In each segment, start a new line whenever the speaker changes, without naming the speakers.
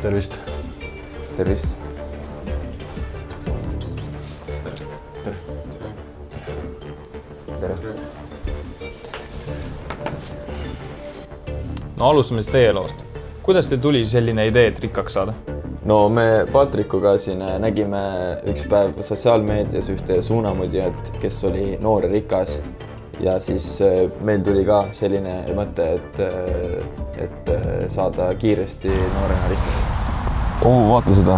Tervist.
Tervist. Tere.
No alustame siis teie loost. Kuidas teil tuli selline idee, et rikkaks saada?
No me Patrikuga siin nägime üks päev sotsiaalmeedias ühte suunamudjat, kes oli noor ja rikas. Ja siis meil tuli ka selline mõte, et saada kiiresti noorena rikas. Vaata seda.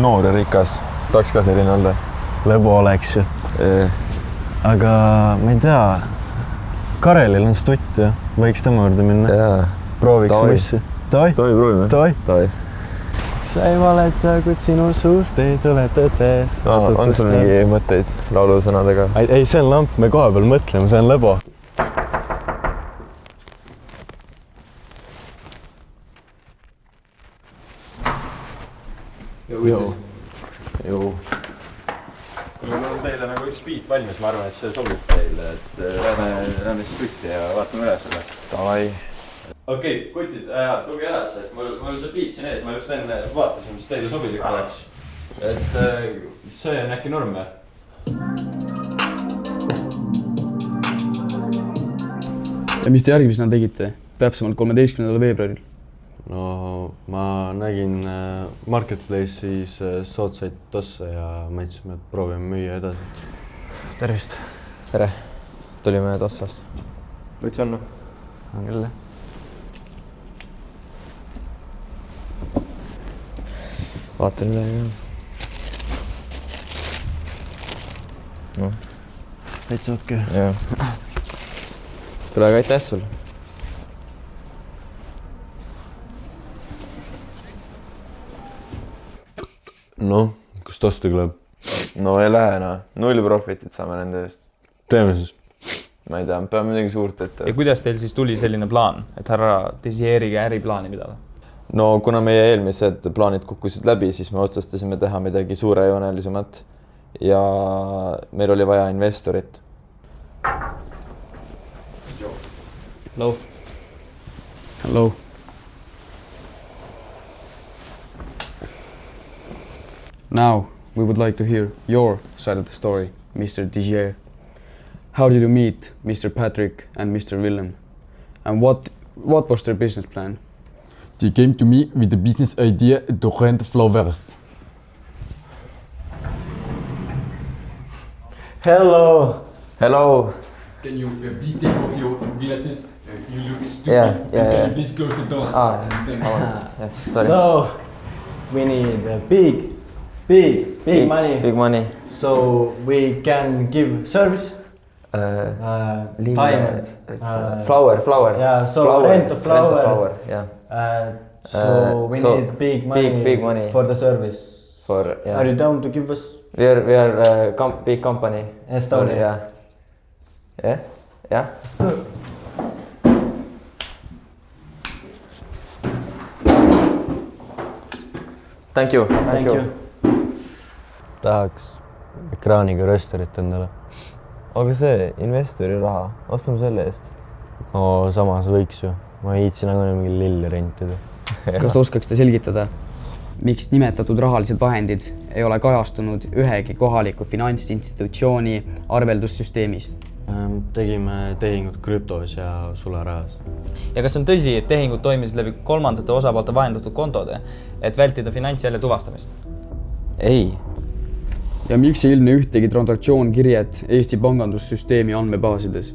Noor ja rikas. Tahaks ka selline olla.
Lebo oleks ju. Aga ma ei tea, Karelil on stutt ja võiks tema juurde minna.
Jaa.
Prooviks mussi. Toi?
Toi, proovime.
Toi? Sa ei valeta, kuid sinu suust ei tule tõdes.
On sul mingi mõtteid laulusõnadega?
Ei, see on lamp, me koha peal mõtleme, see on lebo.
Joo.
Mul on teile nagu üks beat valmis, ma arvan, et see sobib teile, et lähme siis pütti ja vaatame üle selle.
Davai.
Okei, kutid, tulge edasi, et mul see beat siin ees, ma just enne vaatasin, mis teile sobilik oleks. Et see on äkki norm või?
Ja mis te järgmisena tegite? Täpsemalt 13. veebruaril?
No ma nägin Marketplace'is sootsaid tosse ja mõtlesime, et proovime müüa edasi.
Tervist. Tere. Tulime tossast.
Võts on?
On küll. Vaatan üle ka. No.
Täitsa okei.
Jah. Tule aga aitäh sul.
No, kus tostu tuleb?
No ei lähe no. 0 profitit saame nende eest.
Teeme siis.
Ma ei tea, peame midagi suurt ette.
Ja kuidas teil siis tuli selline plaan, et härra Desieriga äriplaani pidada?
No kuna meie eelmised plaanid kukkusid läbi, siis me otsustasime teha midagi suurejoonelisemat ja meil oli vaja investorit.
Hello. Hello. Now, we would like to hear your side of the story, Mr. Digier. How did you meet Mr. Patrick and Mr. Willem? And what was their business plan?
They came to me with the business idea to rent flowers.
Hello!
Hello!
Can you please take off your glasses? You look stupid.
Yeah.
Can you please close the door?
Sorry.
So, we need big money.
Big money.
So, we can give service. Time.
Flower.
Yeah, so rent a flower.
Yeah.
So we need big money for the service.
Yeah.
Are you down to give us?
We are big company.
Estonia.
Yeah. Thank you.
Tahaks ekraaniga rösterit endale.
Aga see investori raha, ostame selle eest.
No samas võiks ju. Ma hiitsin nagu mingi lilli rentida.
Kas oskaksite selgitada, miks nimetatud rahalised vahendid ei ole kajastunud ühegi kohaliku finantsinstitutsiooni arveldussüsteemis?
Tegime tehingut krüptos ja sularahas.
Ja kas on tõsi, et tehingud toimisid läbi kolmandate osapoolte vahendatud kontode, et vältida finantsjälje tuvastamist?
Ei.
Ja miks ei ilmne ühtegi transaktsioon kirjed Eesti pangandussüsteemi andmebaasides?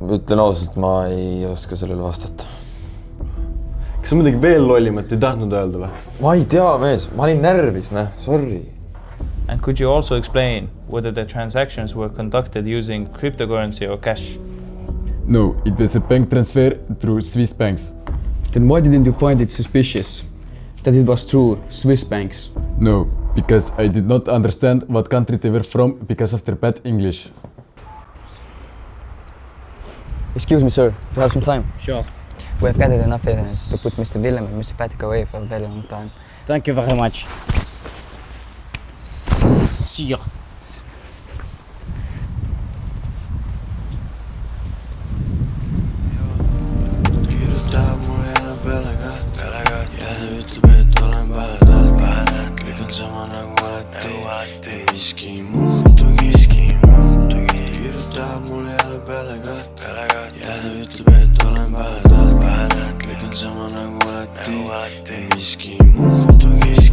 Ütlen ausalt, ma ei oska sellele vastata.
Kas on midagi veel lollimat ei tahtnud öelda või?
Ma ei tea, mees. Ma olin närvis, sorry.
And could you also explain whether the transactions were conducted using cryptocurrency or cash?
No, it was a bank transfer through Swiss banks.
Then why didn't you find it suspicious that it was through Swiss banks?
No, because I did not understand what country they were from because of their bad English.
Excuse me, sir. Do you have some time?
Sure.
We have gathered enough evidence to put Mr. Willem and Mr. Patrick away for a very long time.
Thank you very much. Sure.
ütleb, et olen pahedalt, kõik on sama nagu alati ja miski ei muutu, keegi